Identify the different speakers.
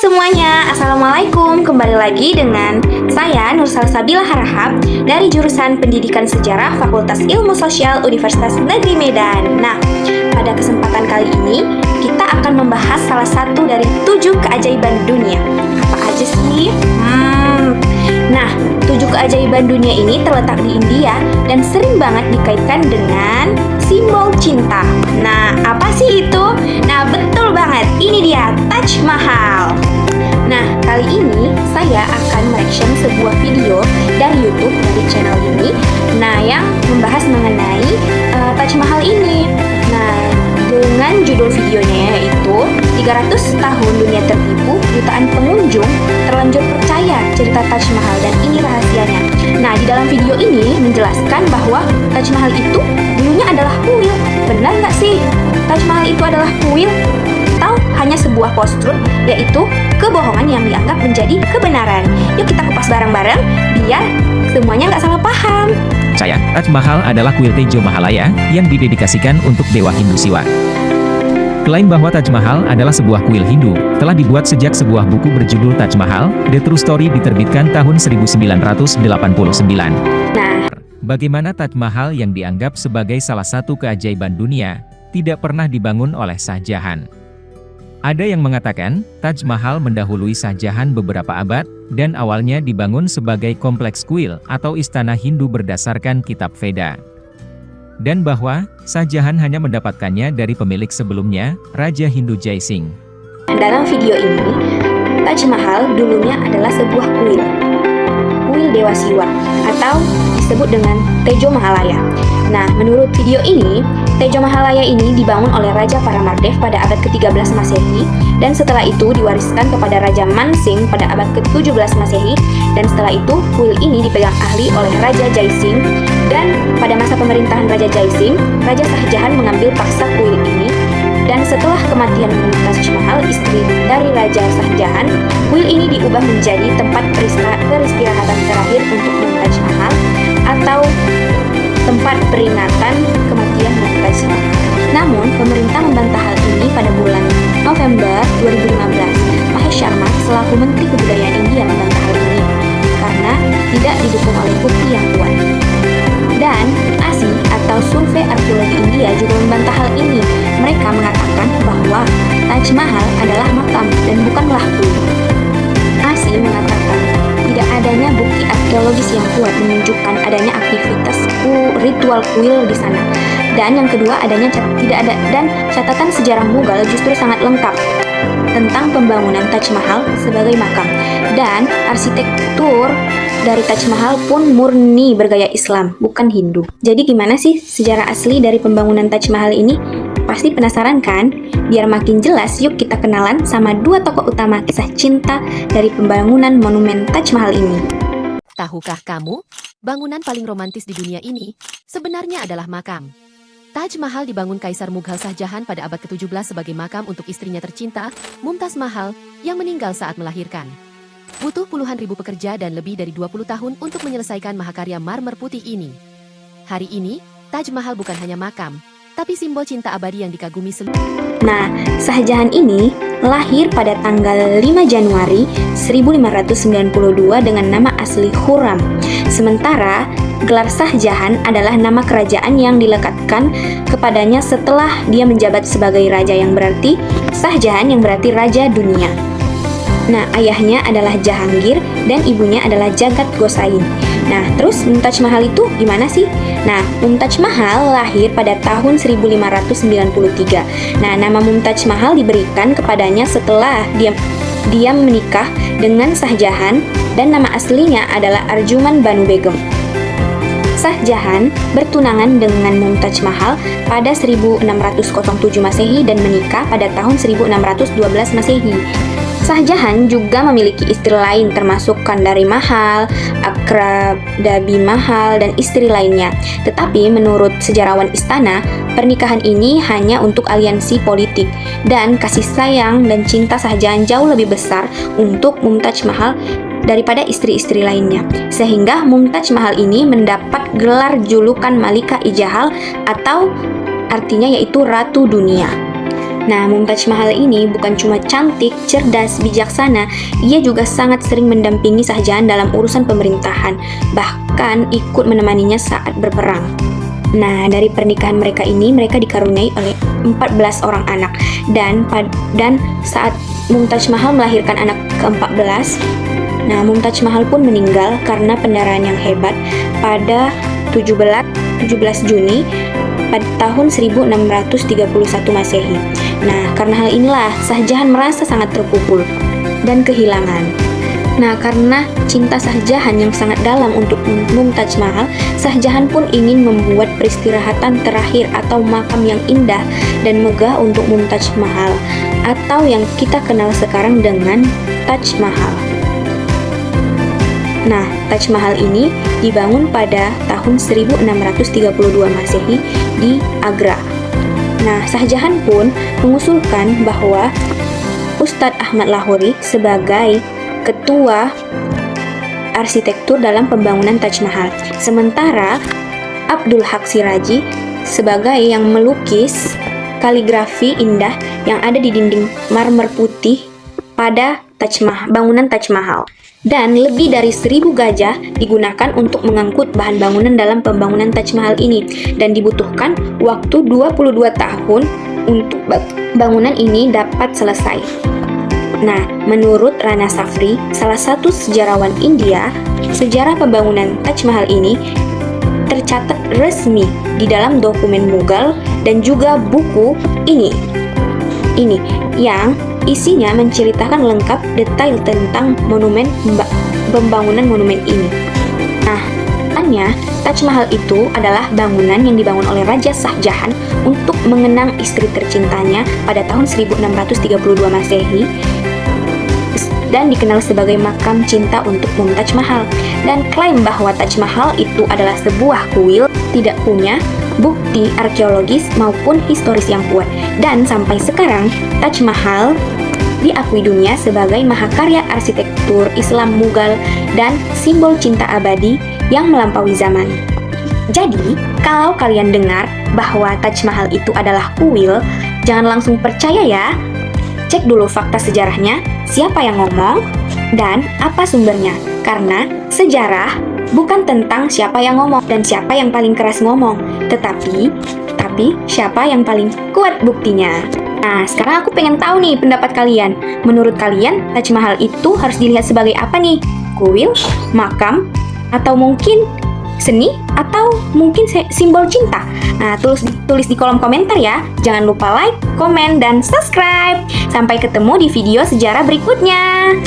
Speaker 1: semuanya, Assalamualaikum. Kembali lagi dengan saya Nur Salsabila Harahap dari jurusan Pendidikan Sejarah Fakultas Ilmu Sosial Universitas Negeri Medan. Nah, pada kesempatan kali ini kita akan membahas salah satu dari 7 keajaiban dunia. Apa aja sih? Nah, 7 keajaiban dunia ini terletak di India dan sering banget dikaitkan dengan simbol cinta. Nah, apa sih itu? Nah, betul banget, ini dia Taj Mahal. Nah, kali ini saya akan mereaction sebuah video dari YouTube dari channel ini. Nah, yang membahas mengenai Taj Mahal ini. Nah, dengan judul videonya yaitu 300 tahun dunia tertipu, jutaan pengunjung terlanjur percaya cerita Taj Mahal dan ini rahasianya. Nah, di dalam video ini menjelaskan bahwa Taj Mahal itu dulunya adalah kuil. Benar nggak sih? Taj Mahal itu adalah kuil atau hanya sebuah post-truth, yaitu kebohongan yang dianggap menjadi kebenaran. Yuk kita kupas bareng-bareng biar semuanya nggak salah paham.
Speaker 2: Saya, Taj Mahal adalah kuil Tejo Mahalaya yang didedikasikan untuk Dewa Hindu Siwa. Klaim bahwa Taj Mahal adalah sebuah kuil Hindu, telah dibuat sejak sebuah buku berjudul Taj Mahal, The True Story diterbitkan tahun 1989.
Speaker 1: Nah,
Speaker 2: bagaimana Taj Mahal yang dianggap sebagai salah satu keajaiban dunia, tidak pernah dibangun oleh Shah Jahan? Ada yang mengatakan, Taj Mahal mendahului Shah Jahan beberapa abad, dan awalnya dibangun sebagai kompleks kuil atau istana Hindu berdasarkan kitab Veda. Dan bahwa, Shah Jahan hanya mendapatkannya dari pemilik sebelumnya, Raja Hindu Jai Singh.
Speaker 1: dalam video ini, Taj Mahal dulunya adalah sebuah kuil Dewa Siwa atau disebut dengan Tejo Mahalaya. Nah, menurut video ini, Tejo Mahalaya ini dibangun oleh Raja Paramardev pada abad ke-13 Masehi dan setelah itu diwariskan kepada Raja Mansingh pada abad ke-17 Masehi dan setelah itu kuil ini dipegang ahli oleh Raja Jai Singh dan pada masa pemerintahan Raja Jai Singh, Raja Shah Jahan mengambil paksa kuil ini dan setelah kematian Mumtaz Mahal, istri dari Raja Shah Jahan, kuil ini diubah menjadi tempat peristirahatan terakhir untuk Mumtaz Mahal atau tempat peringatan kematian Mumtaz Mahal. Namun, pemerintah membantah hal ini pada bulan November 2015. Mahesh Sharma selaku Menteri Kebudayaan India membantah hal ini karena tidak didukung oleh bukti yang kuat. Dan ASI atau Survei Arkeologi India juga membantah hal ini. Mereka mengatakan bahwa Taj Mahal adalah makam dan bukanlah kuil. ASI mengatakan tidak adanya bukti arkeologis yang kuat menunjukkan adanya aktivitas ritual kuil di sana. Dan yang kedua, tidak ada dan catatan sejarah Mughal justru sangat lengkap tentang pembangunan Taj Mahal sebagai makam. Dan arsitektur dari Taj Mahal pun murni bergaya Islam, bukan Hindu. Jadi gimana sih sejarah asli dari pembangunan Taj Mahal ini? Pasti penasaran kan? Biar makin jelas, yuk kita kenalan sama 2 tokoh utama kisah cinta dari pembangunan monumen Taj Mahal ini.
Speaker 3: Tahukah kamu, bangunan paling romantis di dunia ini sebenarnya adalah makam. Taj Mahal dibangun Kaisar Mughal Shah Jahan pada abad ke-17 sebagai makam untuk istrinya tercinta, Mumtaz Mahal, yang meninggal saat melahirkan. Butuh puluhan ribu pekerja dan lebih dari 20 tahun untuk menyelesaikan mahakarya marmer putih ini. Hari ini, Taj Mahal bukan hanya makam, tapi simbol cinta abadi yang dikagumi seluruh.
Speaker 1: Nah, Shah Jahan ini lahir pada tanggal 5 Januari 1592 dengan nama asli Khurram. Sementara, gelar Shah Jahan adalah nama kerajaan yang dilekatkan kepadanya setelah dia menjabat sebagai raja, yang berarti Shah Jahan yang berarti Raja Dunia. Nah, ayahnya adalah Jahangir dan ibunya adalah Jagat Gosain. Nah, terus Mumtaz Mahal itu gimana sih? Nah, Mumtaz Mahal lahir pada tahun 1593. Nah, nama Mumtaz Mahal diberikan kepadanya setelah dia menikah dengan Shah Jahan dan nama aslinya adalah Arjuman Banu Begum. Shah Jahan bertunangan dengan Mumtaz Mahal pada 1607 Masehi dan menikah pada tahun 1612 Masehi. Shah Jahan juga memiliki istri lain termasuk Kandari Mahal, Akradabi Mahal, dan istri lainnya. Tetapi menurut sejarawan istana, pernikahan ini hanya untuk aliansi politik dan kasih sayang dan cinta Shah Jahan jauh lebih besar untuk Mumtaz Mahal daripada istri-istri lainnya. Sehingga Mumtaz Mahal ini mendapat gelar julukan Malika-i-Jahal atau artinya yaitu Ratu Dunia. Nah, Mumtaz Mahal ini bukan cuma cantik, cerdas, bijaksana, ia juga sangat sering mendampingi Shah Jahan dalam urusan pemerintahan, bahkan ikut menemaninya saat berperang. Nah, dari pernikahan mereka ini, mereka dikaruniai oleh 14 orang anak. Dan saat Mumtaz Mahal melahirkan anak ke-14, nah, Mumtaz Mahal pun meninggal karena pendarahan yang hebat pada 17 Juni pada tahun 1631 Masehi. Nah, karena hal inilah Shah Jahan merasa sangat terpukul dan kehilangan. Nah, karena cinta Shah Jahan yang sangat dalam untuk Mumtaz Mahal, Shah Jahan pun ingin membuat peristirahatan terakhir atau makam yang indah dan megah untuk Mumtaz Mahal, atau yang kita kenal sekarang dengan Taj Mahal. Nah, Taj Mahal ini dibangun pada tahun 1632 Masehi di Agra. Nah, Shah Jahan pun mengusulkan bahwa Ustadz Ahmad Lahori sebagai ketua arsitektur dalam pembangunan Taj Mahal. Sementara Abdul Haq Siraji sebagai yang melukis kaligrafi indah yang ada di dinding marmer putih pada bangunan Taj Mahal. Dan lebih dari 1000 gajah digunakan untuk mengangkut bahan bangunan dalam pembangunan Taj Mahal ini, dan dibutuhkan waktu 22 tahun untuk bangunan ini dapat selesai. Nah, menurut Rana Safri, salah satu sejarawan India, sejarah pembangunan Taj Mahal ini tercatat resmi di dalam dokumen Mughal dan juga buku ini yang isinya menceritakan lengkap detail tentang pembangunan monumen ini. Nah, tanya, Taj Mahal itu adalah bangunan yang dibangun oleh Raja Shah Jahan untuk mengenang istri tercintanya pada tahun 1632 Masehi dan dikenal sebagai makam cinta untuk Mumtaz Mahal. Dan klaim bahwa Taj Mahal itu adalah sebuah kuil tidak punya bukti arkeologis maupun historis yang kuat. Dan sampai sekarang, Taj Mahal diakui dunia sebagai mahakarya arsitektur Islam Mughal dan simbol cinta abadi yang melampaui zaman. Jadi, kalau kalian dengar bahwa Taj Mahal itu adalah kuil, jangan langsung percaya ya. Cek dulu fakta sejarahnya, siapa yang ngomong, dan apa sumbernya. Karena sejarah bukan tentang siapa yang ngomong dan siapa yang paling keras ngomong, tetapi siapa yang paling kuat buktinya. Nah, sekarang aku pengen tahu nih pendapat kalian. Menurut kalian, Taj Mahal itu harus dilihat sebagai apa nih? Kuil, makam, atau mungkin seni, atau mungkin simbol cinta? Nah, tulis di kolom komentar ya. Jangan lupa like, komen, dan subscribe. Sampai ketemu di video sejarah berikutnya.